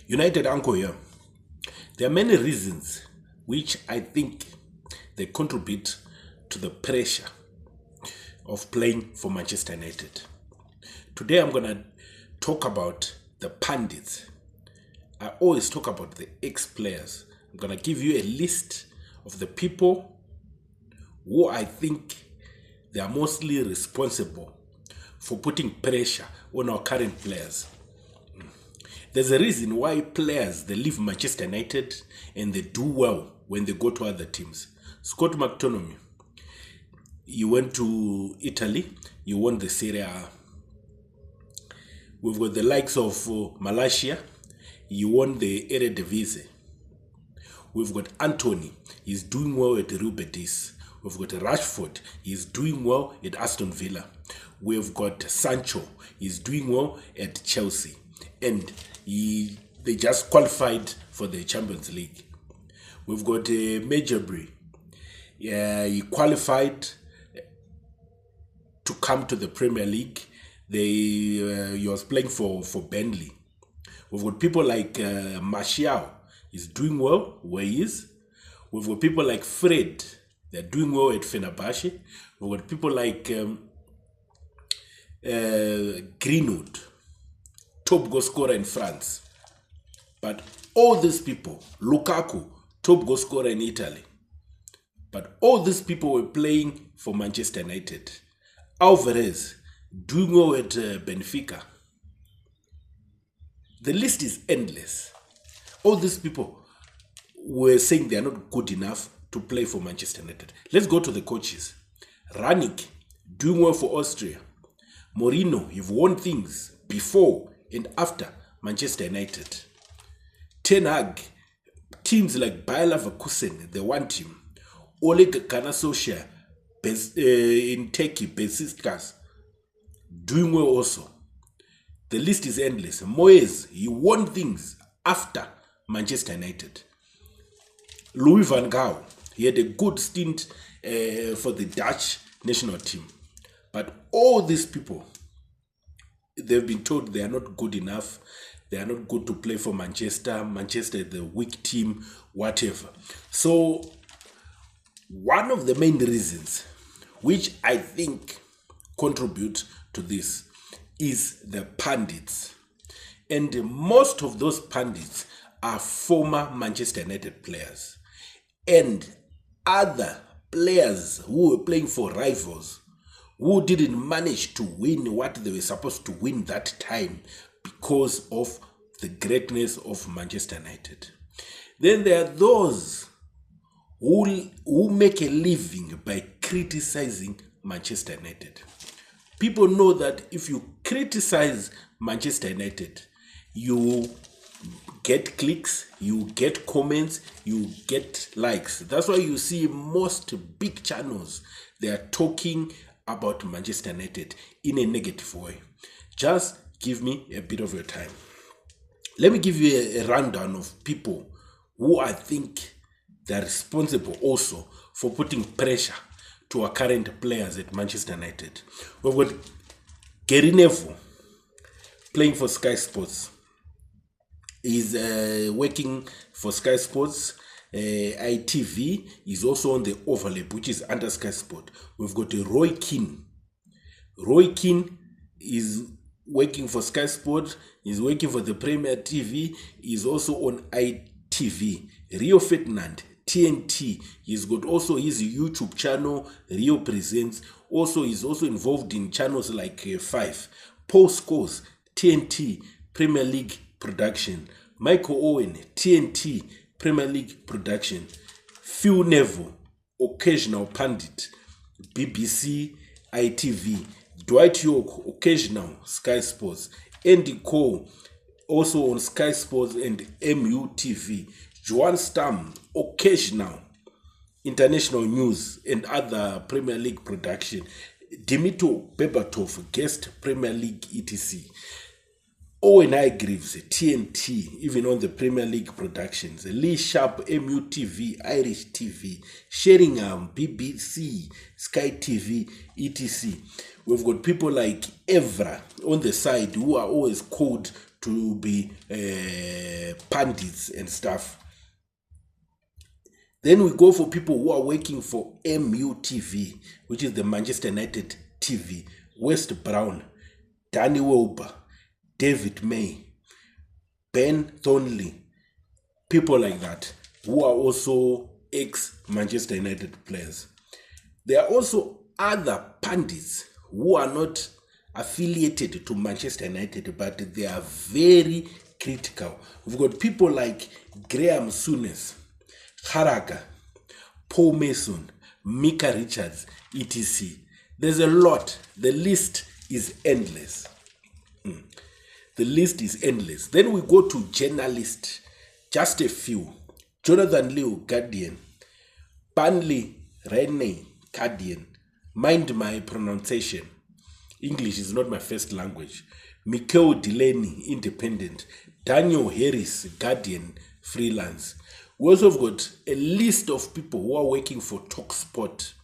United Uncle here. There are many reasons which I think they contribute to the pressure of playing for Manchester United. Today I'm going to talk about the pundits. I always talk about the ex-players. I'm going to give you a list of the people who I think they are mostly responsible for putting pressure on our current players. There's a reason why players, they leave Manchester United and they do well when they go to other teams. Scott McTominay, you went to Italy, you won the Serie A. We've got the likes of Malaysia, you won the Eredivisie. We've got Anthony, he's doing well at Real Betis. We've got Rashford, he's doing well at Aston Villa. We've got Sancho, he's doing well at Chelsea. And they just qualified for the Champions League. We've got Majabri. He qualified to come to the Premier League. He was playing for Burnley. We've got people like Martial. He's doing well where he is. We've got people like Fred. They're doing well at Fenerbahce. We've got people like Greenwood, top goal scorer in France. But all these people, Lukaku, top goal scorer in Italy. But all these people were playing for Manchester United. Alvarez, doing well at Benfica. The list is endless. All these people were saying they are not good enough to play for Manchester United. Let's go to the coaches. Ranić, doing well for Austria. Mourinho, you've won things before and after Manchester United. Ten Hag, teams like Bayer Leverkusen, they want him. Ole Gunnar Solskjaer in Turkey, Besiktas, doing well also. The list is endless. Moyes, he won things after Manchester United. Louis van Gaal, he had a good stint for the Dutch national team. But all these people, they've been told they are not good enough. They are not good to play for Manchester. Manchester is the weak team, whatever. So, one of the main reasons which I think contribute to this is the pundits. And most of those pundits are former Manchester United players and other players who were playing for rivals who didn't manage to win what they were supposed to win that time because of the greatness of Manchester United. Then there are those who make a living by criticizing Manchester United. People know that if you criticize Manchester United, you get clicks, you get comments, you get likes. That's why you see most big channels, they are talking about Manchester United in a negative way. Just give me a bit of your time. Let me give you a rundown of people who I think they're responsible also for putting pressure to our current players at Manchester United. We've got Gary Neville playing for Sky Sports. He's working for Sky Sports. ITV is also on the overlap, which is under Sky Sport. We've got Roy Keane. Roy Keane is working for Sky Sport. He's working for the Premier TV. He's also on ITV. Rio Ferdinand, TNT. He's got also his YouTube channel, Rio Presents. Also, he's also involved in channels like 5. Paul Scholes, TNT, Premier League Production. Michael Owen, TNT, Premier League Production. Phil Neville, occasional pundit, BBC, ITV. Dwight York, occasional Sky Sports. Andy Cole, also on Sky Sports and MUTV. Joan Stam, occasional international news and other Premier League production. Dimitar Berbatov, guest Premier League etc. Owen Hargreaves, TNT, even on the Premier League productions. Lee Sharp, MUTV, Irish TV. Sheringham, BBC, Sky TV, etc. We've got people like Evra on the side who are always called to be pundits and stuff. Then we go for people who are working for MUTV, which is the Manchester United TV. West Brown, Danny Wilber, David May, Ben Thornley, people like that, who are also ex-Manchester United players. There are also other pundits who are not affiliated to Manchester United, but they are very critical. We've got people like Graham Souness, Carragher, Paul Mason, Micah Richards, etc. There's a lot. The list is endless. The list is endless. Then we go to journalists. Just a few. Jonathan Liu, Guardian. Burnley Rennie, Guardian. Mind my pronunciation. English is not my first language. Mikel Delaney, Independent. Daniel Harris, Guardian, freelance. We also have got a list of people who are working for TalkSport.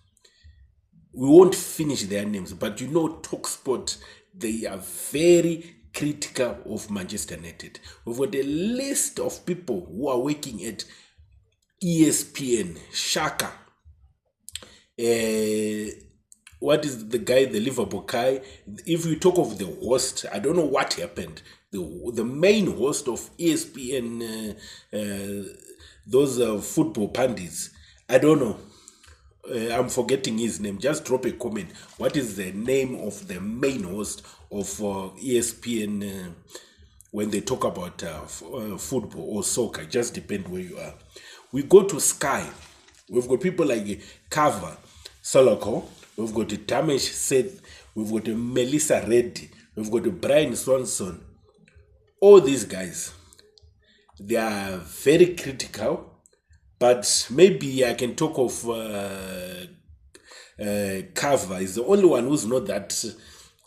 We won't finish their names, but you know TalkSport, they are very critical of Manchester United. We've got a list of people who are working at ESPN, Shaka. What is the guy, the Liverpool guy? If you talk of the host, I don't know what happened. The main host of ESPN, those football pundits, I don't know. I'm forgetting his name. Just drop a comment. What is the name of the main host of ESPN when they talk about football or soccer? Just depend where you are. We go to Sky. We've got people like Carragher, Soloko. We've got Tamesh Seth. We've got Melissa Reddy. We've got Brian Swanson. All these guys, they are very critical. But maybe I can talk of Carragher is the only one who's not that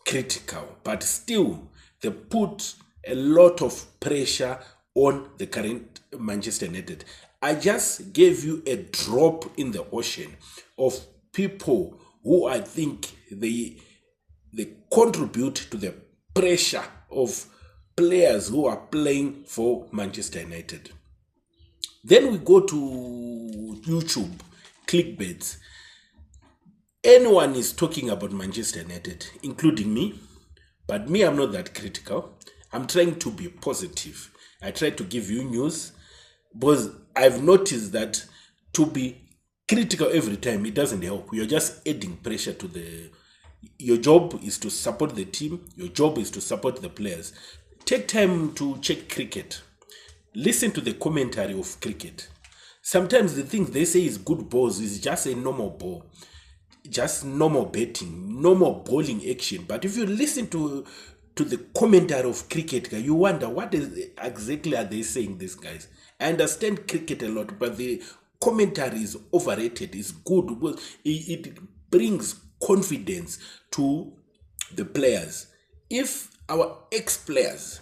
critical. But still, they put a lot of pressure on the current Manchester United. I just gave you a drop in the ocean of people who I think they contribute to the pressure of players who are playing for Manchester United. Then we go to YouTube, clickbaits. Anyone is talking about Manchester United, including me. But me, I'm not that critical. I'm trying to be positive. I try to give you news. Because I've noticed that to be critical every time, it doesn't help. You're just adding pressure to the... Your job is to support the team. Your job is to support the players. Take time to check cricket. Listen to the commentary of cricket. Sometimes the things they say is good balls is just a normal ball. Just normal betting, normal bowling action. But if you listen to the commentary of cricket, you wonder what exactly are they saying, these guys. I understand cricket a lot, but the commentary is overrated. It's good because it brings confidence to the players. If our ex-players,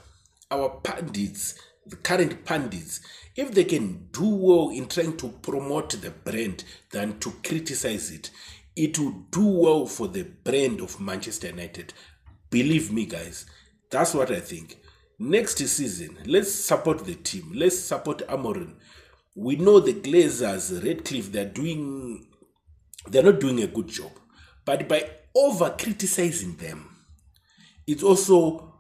our pundits, the current pundits, if they can do well in trying to promote the brand than to criticize it, it will do well for the brand of Manchester United. Believe me, guys, that's what I think. Next season, let's support the team. Let's support Amorim. We know the Glazers, Redcliffe, they're not doing a good job. But by over-criticizing them, it's also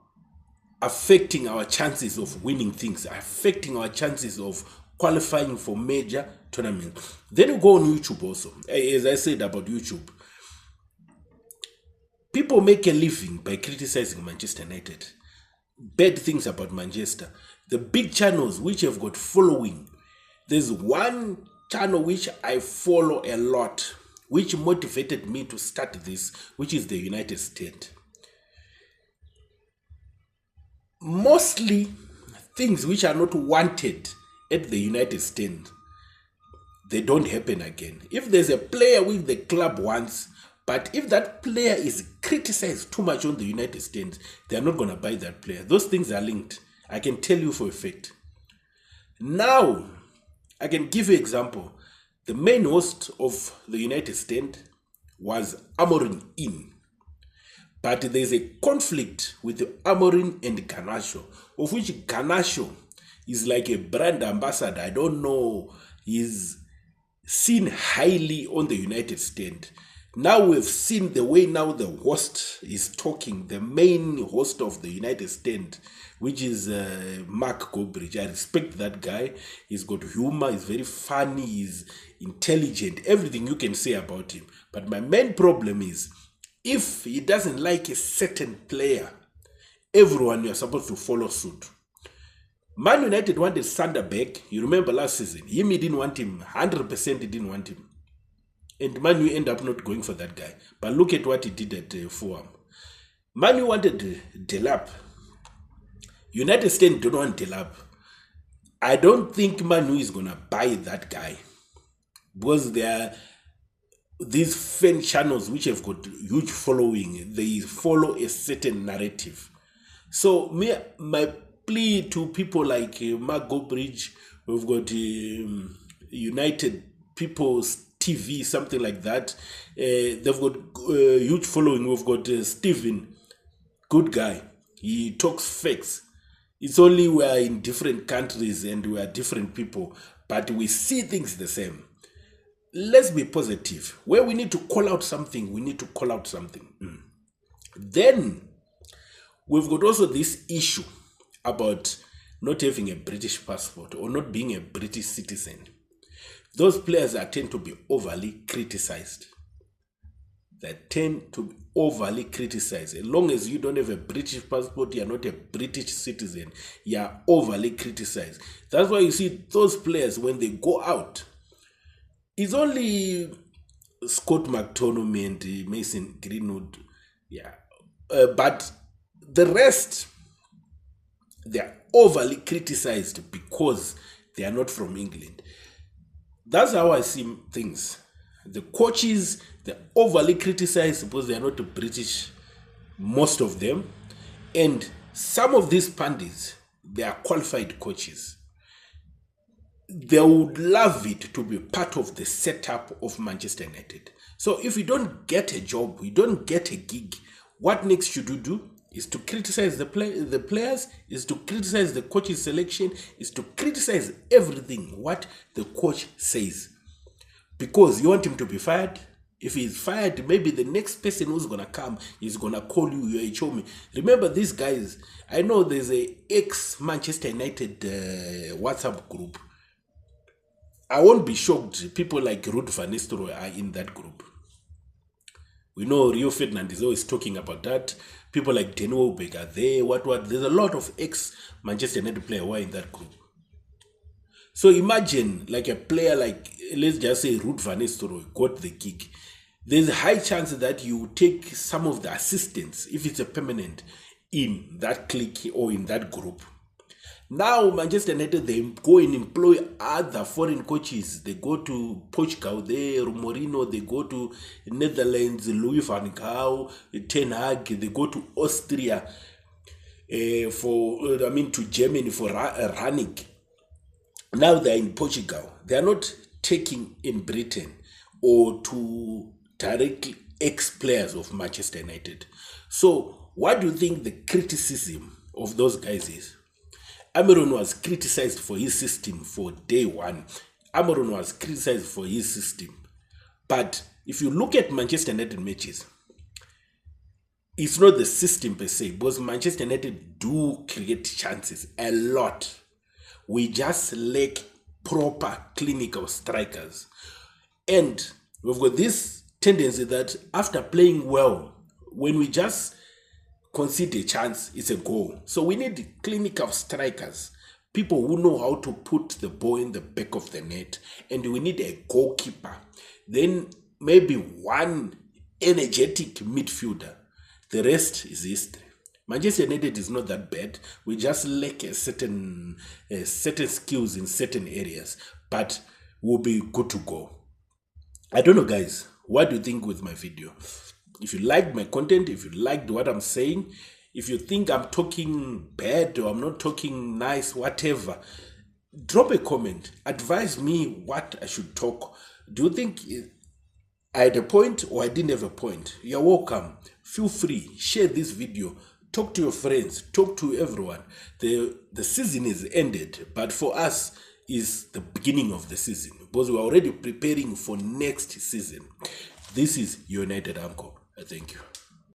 affecting our chances of winning things, affecting our chances of qualifying for major tournaments. Then we go on YouTube also. As I said about YouTube, people make a living by criticizing Manchester United. Bad things about Manchester. The big channels which have got following. There's one channel which I follow a lot, which motivated me to start this, which is the United Stand. Mostly things which are not wanted at the United Stand, they don't happen again. If there's a player which the club wants, but if that player is criticized too much on the United Stand, they're not going to buy that player. Those things are linked. I can tell you for a fact. Now, I can give you an example. The main host of the United Stand was Amorim in. But there's a conflict with Amorim and Garnacho, of which Garnacho He's like a brand ambassador. I don't know. He's seen highly on the United stand. Now we've seen the way now the host is talking, the main host of the United stand, which is Mark Gobridge. I respect that guy. He's got humor, he's very funny, he's intelligent, everything you can say about him. But my main problem is, if he doesn't like a certain player, everyone, you're supposed to follow suit. Man United wanted Sander back. You remember last season, he didn't want him, 100% he didn't want him. And Manu end up not going for that guy. But look at what he did at Fulham. Manu wanted Delap. United States don't want Delap. I don't think Manu is going to buy that guy. Because there are these fan channels which have got huge following. They follow a certain narrative. So my plea to people like Mark Gobridge, we've got United People's TV, something like that. They've got huge following. We've got Stephen, good guy. He talks facts. It's only we are in different countries and we are different people, but we see things the same. Let's be positive. Where we need to call out something, we need to call out something. Then we've got also this issue about not having a British passport or not being a British citizen. Those players tend to be overly criticized. They tend to be overly criticized. As long as you don't have a British passport, you're not a British citizen, you're overly criticized. That's why you see those players, when they go out, it's only Scott McTominay and Mason Greenwood. But the rest, they're overly criticized because they are not from England. That's how I see things. The coaches, they're overly criticized because they are not British, most of them. And some of these pundits, they are qualified coaches. They would love it to be part of the setup of Manchester United. So if you don't get a job, you don't get a gig, what next should you do? Is to criticize the players, is to criticize the coach's selection, is to criticize everything what the coach says. Because you want him to be fired. If he's fired, maybe the next person who's going to come is going to call you, you're a chommy. Remember these guys, I know there's a ex-Manchester United WhatsApp group. I won't be shocked. People like Ruud van Nistelrooy are in that group. We know Rio Ferdinand is always talking about that. People like Danny Welbeck are there. There's a lot of ex-Manchester United players who are in that group. So imagine like a player like, let's just say Ruud van Nistelrooy got the gig. There's a high chance that you take some of the assistants, if it's a permanent, in that clique or in that group. Now Manchester United, they go and employ other foreign coaches. They go to Portugal, Mourinho, they go to Netherlands, Louis van Gaal, Ten Hag, they go to Austria, to Germany for Rangnick. Now they're in Portugal. They are not taking in Britain or to directly ex-players of Manchester United. So what do you think the criticism of those guys is? Amorim was criticized for his system for day one. Amorim was criticized for his system. But if you look at Manchester United matches, it's not the system per se, because Manchester United do create chances a lot. We just lack proper clinical strikers. And we've got this tendency that after playing well, when we just concede a chance, it's a goal. So we need clinical strikers, people who know how to put the ball in the back of the net. And we need a goalkeeper. Then maybe one energetic midfielder. The rest is history. Manchester United is not that bad. We just lack a certain skills in certain areas. But we'll be good to go. I don't know, guys. What do you think with my video? If you liked my content, if you liked what I'm saying, if you think I'm talking bad or I'm not talking nice, whatever, drop a comment. Advise me what I should talk. Do you think I had a point or I didn't have a point? You're welcome. Feel free. Share this video. talk to your friends, talk to everyone. The season is ended, but for us is the beginning of the season because we're already preparing for next season. This is United Uncle. Thank you.